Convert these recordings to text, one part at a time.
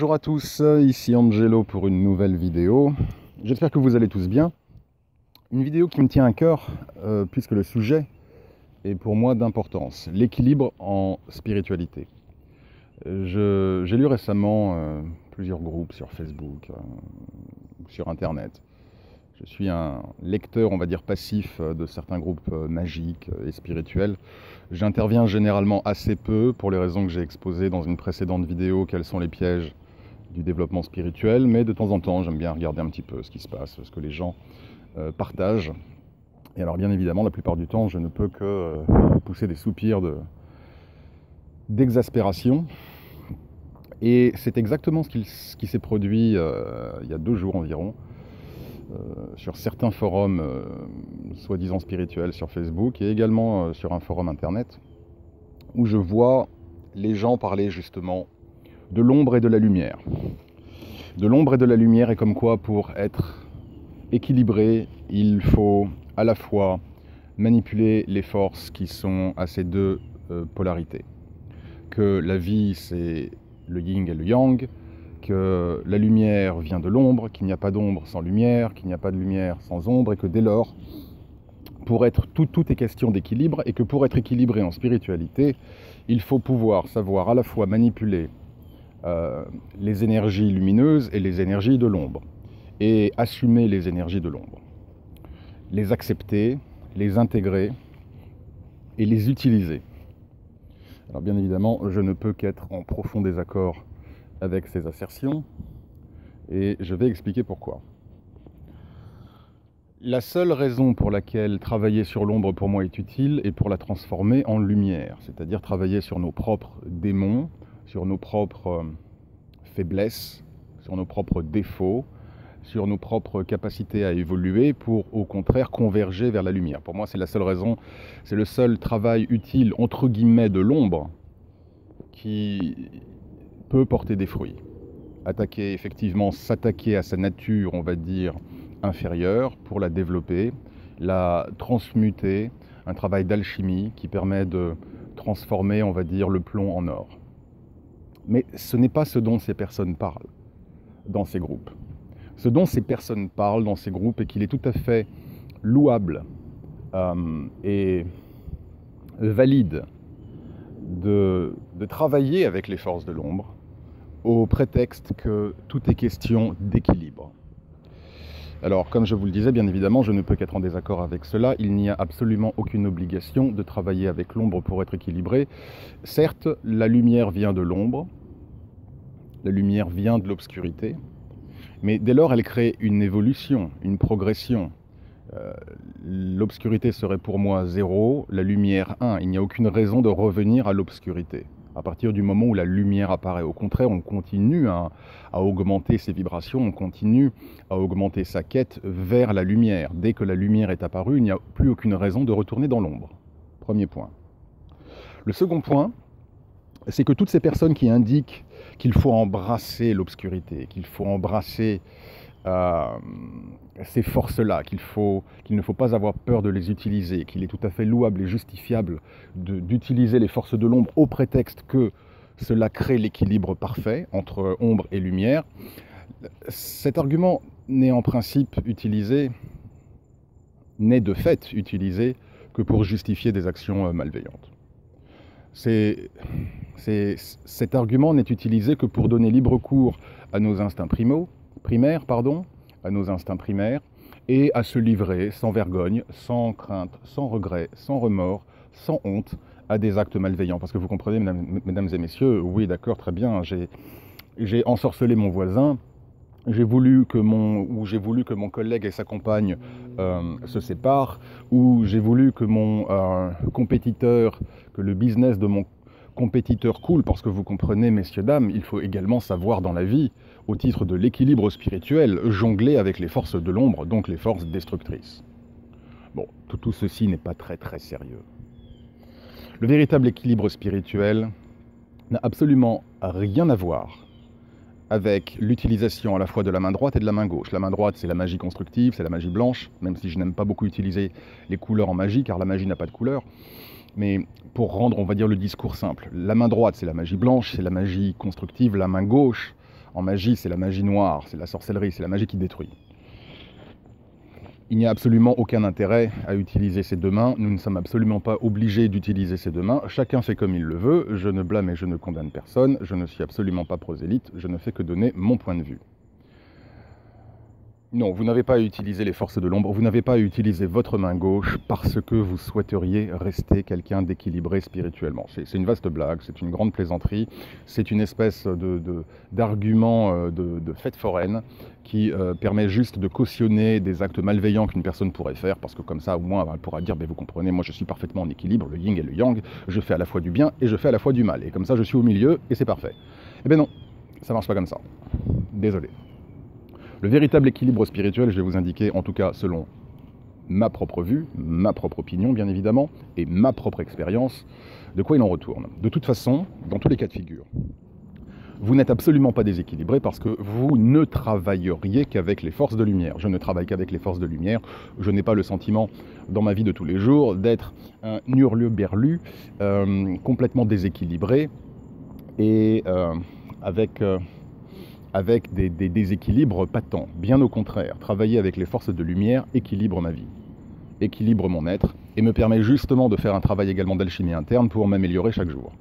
Bonjour à tous, ici Angelo pour une nouvelle vidéo. J'espère que vous allez tous bien. Une vidéo qui me tient à cœur puisque le sujet est pour moi d'importance. L'équilibre en spiritualité. J'ai lu récemment plusieurs groupes sur Facebook, sur Internet. Je suis un lecteur, on va dire, passif de certains groupes magiques et spirituels. J'interviens généralement assez peu, pour les raisons que j'ai exposées dans une précédente vidéo, quels sont les pièges du développement spirituel, mais de temps en temps, j'aime bien regarder un petit peu ce qui se passe, ce que les gens partagent. Et alors, bien évidemment, la plupart du temps, je ne peux que pousser des soupirs d'exaspération. Et c'est exactement ce qui s'est produit il y a 2 jours environ, sur certains forums soi-disant spirituels sur Facebook et également sur un forum internet où je vois les gens parler justement de l'ombre et de la lumière. De l'ombre et de la lumière, et comme quoi pour être équilibré, il faut à la fois manipuler les forces qui sont à ces deux polarités. Que la vie c'est le yin et le yang, que la lumière vient de l'ombre, qu'il n'y a pas d'ombre sans lumière, qu'il n'y a pas de lumière sans ombre, et que dès lors, pour être tout est question d'équilibre, et que pour être équilibré en spiritualité, il faut pouvoir savoir à la fois manipuler les énergies lumineuses et les énergies de l'ombre, et assumer les énergies de l'ombre, les accepter, les intégrer et les utiliser. Alors bien évidemment, je ne peux qu'être en profond désaccord avec ces assertions, et je vais expliquer pourquoi. La seule raison pour laquelle travailler sur l'ombre pour moi est utile est pour la transformer en lumière, c'est-à-dire travailler sur nos propres démons, sur nos propres faiblesses, sur nos propres défauts, sur nos propres capacités à évoluer pour au contraire converger vers la lumière. Pour moi, c'est la seule raison, c'est le seul travail utile entre guillemets de l'ombre qui peut porter des fruits. S'attaquer à sa nature, on va dire, inférieure pour la développer, la transmuter, un travail d'alchimie qui permet de transformer, on va dire, le plomb en or. Mais ce n'est pas ce dont ces personnes parlent dans ces groupes. Ce dont ces personnes parlent dans ces groupes est qu'il est tout à fait louable et valide de travailler avec les forces de l'ombre au prétexte que tout est question d'équilibre. Alors, comme je vous le disais, bien évidemment, je ne peux qu'être en désaccord avec cela. Il n'y a absolument aucune obligation de travailler avec l'ombre pour être équilibré. Certes, la lumière vient de l'ombre, la lumière vient de l'obscurité, mais dès lors, elle crée une évolution, une progression. L'obscurité serait pour moi 0, la lumière 1. Il n'y a aucune raison de revenir à l'obscurité à partir du moment où la lumière apparaît. Au contraire, on continue à augmenter ses vibrations, on continue à augmenter sa quête vers la lumière. Dès que la lumière est apparue, il n'y a plus aucune raison de retourner dans l'ombre. Premier point. Le second point, c'est que toutes ces personnes qui indiquent qu'il faut embrasser l'obscurité, qu'il faut embrasser ces forces-là, qu'il ne faut pas avoir peur de les utiliser, qu'il est tout à fait louable et justifiable d'utiliser les forces de l'ombre au prétexte que cela crée l'équilibre parfait entre ombre et lumière. Cet argument n'est en principe utilisé, n'est de fait utilisé que pour justifier des actions malveillantes. Cet argument n'est utilisé que pour donner libre cours à nos instincts primaires, à nos instincts primaires, et à se livrer sans vergogne, sans crainte, sans regret, sans remords, sans honte à des actes malveillants. Parce que vous comprenez, mesdames et messieurs, oui d'accord, très bien, j'ai ensorcelé mon voisin, j'ai voulu que mon collègue et sa compagne se séparent, ou j'ai voulu que mon compétiteur, que le business de mon compétiteur coule, parce que vous comprenez, messieurs, dames, il faut également savoir dans la vie, au titre de l'équilibre spirituel, jongler avec les forces de l'ombre, donc les forces destructrices. Bon, tout ceci n'est pas très sérieux. Le véritable équilibre spirituel n'a absolument rien à voir avec l'utilisation à la fois de la main droite et de la main gauche. La main droite, c'est la magie constructive, c'est la magie blanche, même si je n'aime pas beaucoup utiliser les couleurs en magie, car la magie n'a pas de couleur. Mais pour rendre, on va dire, le discours simple, la main droite, c'est la magie blanche, c'est la magie constructive, la main gauche, En magie, c'est la magie noire, c'est la sorcellerie, c'est la magie qui détruit. Il n'y a absolument aucun intérêt à utiliser ces deux mains. Nous ne sommes absolument pas obligés d'utiliser ces deux mains. Chacun fait comme il le veut. Je ne blâme et je ne condamne personne. Je ne suis absolument pas prosélyte. Je ne fais que donner mon point de vue. Non, vous n'avez pas à utiliser les forces de l'ombre, vous n'avez pas à utiliser votre main gauche parce que vous souhaiteriez rester quelqu'un d'équilibré spirituellement. C'est une vaste blague, c'est une grande plaisanterie, c'est une espèce d'argument de fête foraine qui permet juste de cautionner des actes malveillants qu'une personne pourrait faire, parce que comme ça, au moins, elle pourra dire, mais vous comprenez, moi je suis parfaitement en équilibre, le yin et le yang, je fais à la fois du bien et je fais à la fois du mal, et comme ça je suis au milieu et c'est parfait. Eh bien non, ça marche pas comme ça. Désolé. Le véritable équilibre spirituel, je vais vous indiquer, en tout cas selon ma propre vue, ma propre opinion bien évidemment, et ma propre expérience, de quoi il en retourne. De toute façon, dans tous les cas de figure, vous n'êtes absolument pas déséquilibré parce que vous ne travailleriez qu'avec les forces de lumière. Je ne travaille qu'avec les forces de lumière. Je n'ai pas le sentiment, dans ma vie de tous les jours, d'être un hurluberlu complètement déséquilibré et avec des déséquilibres patents. Bien au contraire, travailler avec les forces de lumière équilibre ma vie, équilibre mon être, et me permet justement de faire un travail également d'alchimie interne pour m'améliorer chaque jour.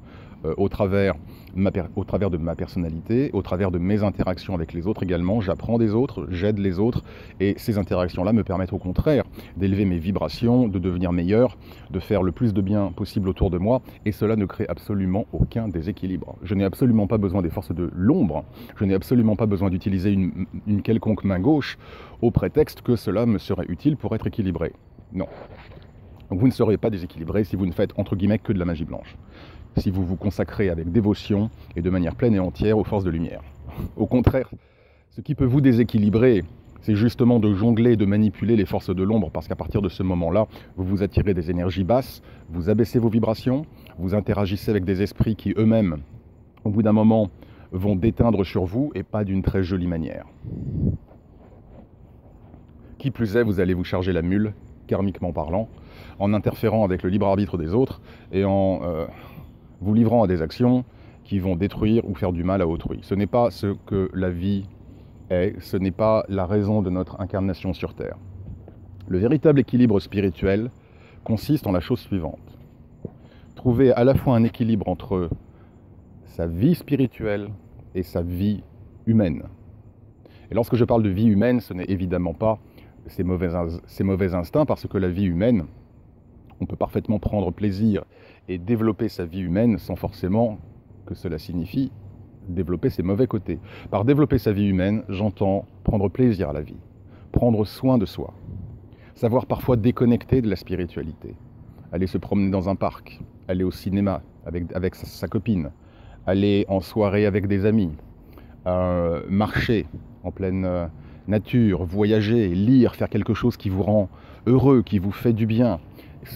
Au travers de ma personnalité, au travers de mes interactions avec les autres également, j'apprends des autres, j'aide les autres, et ces interactions-là me permettent au contraire d'élever mes vibrations, de devenir meilleur, de faire le plus de bien possible autour de moi, et cela ne crée absolument aucun déséquilibre. Je n'ai absolument pas besoin des forces de l'ombre, je n'ai absolument pas besoin d'utiliser une quelconque main gauche au prétexte que cela me serait utile pour être équilibré. Non. Donc vous ne serez pas déséquilibré si vous ne faites entre guillemets que de la magie blanche. Si vous vous consacrez avec dévotion et de manière pleine et entière aux forces de lumière. Au contraire, ce qui peut vous déséquilibrer, c'est justement de jongler, de manipuler les forces de l'ombre, parce qu'à partir de ce moment-là, vous vous attirez des énergies basses, vous abaissez vos vibrations, vous interagissez avec des esprits qui eux-mêmes, au bout d'un moment, vont déteindre sur vous, et pas d'une très jolie manière. Qui plus est, vous allez vous charger la mule, karmiquement parlant, en interférant avec le libre arbitre des autres, et en vous livrant à des actions qui vont détruire ou faire du mal à autrui. Ce n'est pas ce que la vie est, ce n'est pas la raison de notre incarnation sur Terre. Le véritable équilibre spirituel consiste en la chose suivante. Trouver à la fois un équilibre entre sa vie spirituelle et sa vie humaine. Et lorsque je parle de vie humaine, ce n'est évidemment pas ces mauvais instincts, parce que la vie humaine, on peut parfaitement prendre plaisir et développer sa vie humaine sans forcément que cela signifie développer ses mauvais côtés. Par développer sa vie humaine, j'entends prendre plaisir à la vie, prendre soin de soi, savoir parfois déconnecter de la spiritualité, aller se promener dans un parc, aller au cinéma avec sa copine, aller en soirée avec des amis, marcher en pleine nature, voyager, lire, faire quelque chose qui vous rend heureux, qui vous fait du bien,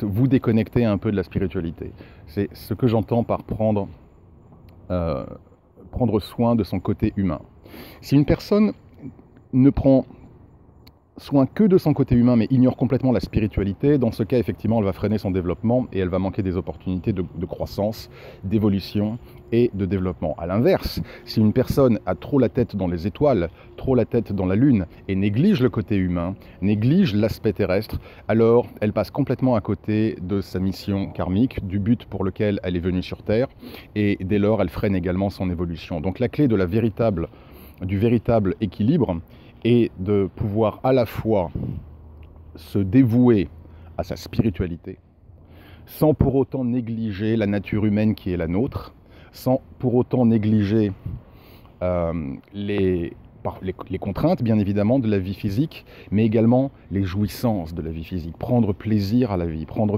vous déconnecter un peu de la spiritualité. C'est ce que j'entends par prendre soin de son côté humain. Si une personne ne prend soin que de son côté humain, mais ignore complètement la spiritualité, dans ce cas, effectivement, elle va freiner son développement et elle va manquer des opportunités de croissance, d'évolution et de développement. À l'inverse, si une personne a trop la tête dans les étoiles, trop la tête dans la lune et néglige le côté humain, néglige l'aspect terrestre, alors elle passe complètement à côté de sa mission karmique, du but pour lequel elle est venue sur Terre, et dès lors, elle freine également son évolution. Donc la clé du véritable équilibre, et de pouvoir à la fois se dévouer à sa spiritualité, sans pour autant négliger la nature humaine qui est la nôtre, sans pour autant négliger les contraintes, bien évidemment, de la vie physique, mais également les jouissances de la vie physique. Prendre plaisir à la vie, prendre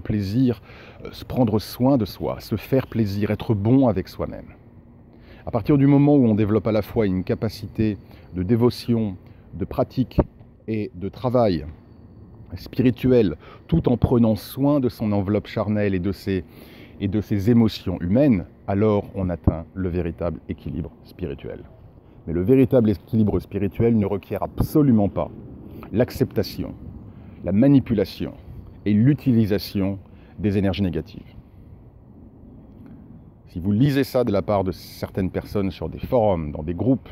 soin de soi, se faire plaisir, être bon avec soi-même. À partir du moment où on développe à la fois une capacité de dévotion, de pratique et de travail spirituel, tout en prenant soin de son enveloppe charnelle et de ses émotions humaines, alors on atteint le véritable équilibre spirituel. Mais le véritable équilibre spirituel ne requiert absolument pas l'acceptation, la manipulation et l'utilisation des énergies négatives. Si vous lisez ça de la part de certaines personnes sur des forums, dans des groupes,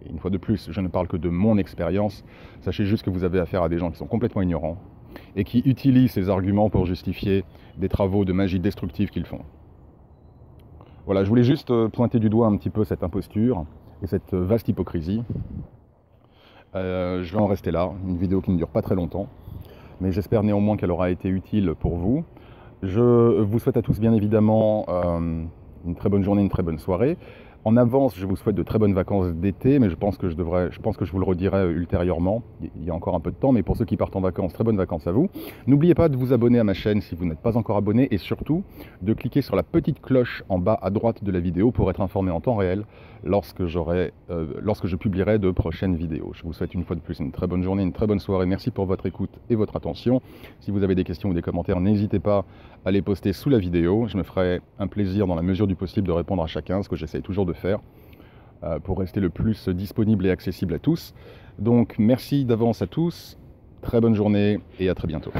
Et une fois de plus, je ne parle que de mon expérience. Sachez juste que vous avez affaire à des gens qui sont complètement ignorants et qui utilisent ces arguments pour justifier des travaux de magie destructive qu'ils font. Voilà, je voulais juste pointer du doigt un petit peu cette imposture et cette vaste hypocrisie. Je vais en rester là, une vidéo qui ne dure pas très longtemps, mais j'espère néanmoins qu'elle aura été utile pour vous. Je vous souhaite à tous bien évidemment une très bonne journée, une très bonne soirée. En avance, je vous souhaite de très bonnes vacances d'été, mais je pense que je vous le redirai ultérieurement. Il y a encore un peu de temps, mais pour ceux qui partent en vacances, très bonnes vacances à vous. N'oubliez pas de vous abonner à ma chaîne si vous n'êtes pas encore abonné, et surtout de cliquer sur la petite cloche en bas à droite de la vidéo pour être informé en temps réel lorsque je publierai de prochaines vidéos. Je vous souhaite une fois de plus une très bonne journée, une très bonne soirée. Merci pour votre écoute et votre attention. Si vous avez des questions ou des commentaires, n'hésitez pas à les poster sous la vidéo. Je me ferai un plaisir dans la mesure du possible de répondre à chacun, ce que j'essaye toujours de faire pour rester le plus disponible et accessible à tous. Donc merci d'avance à tous, très bonne journée et à très bientôt.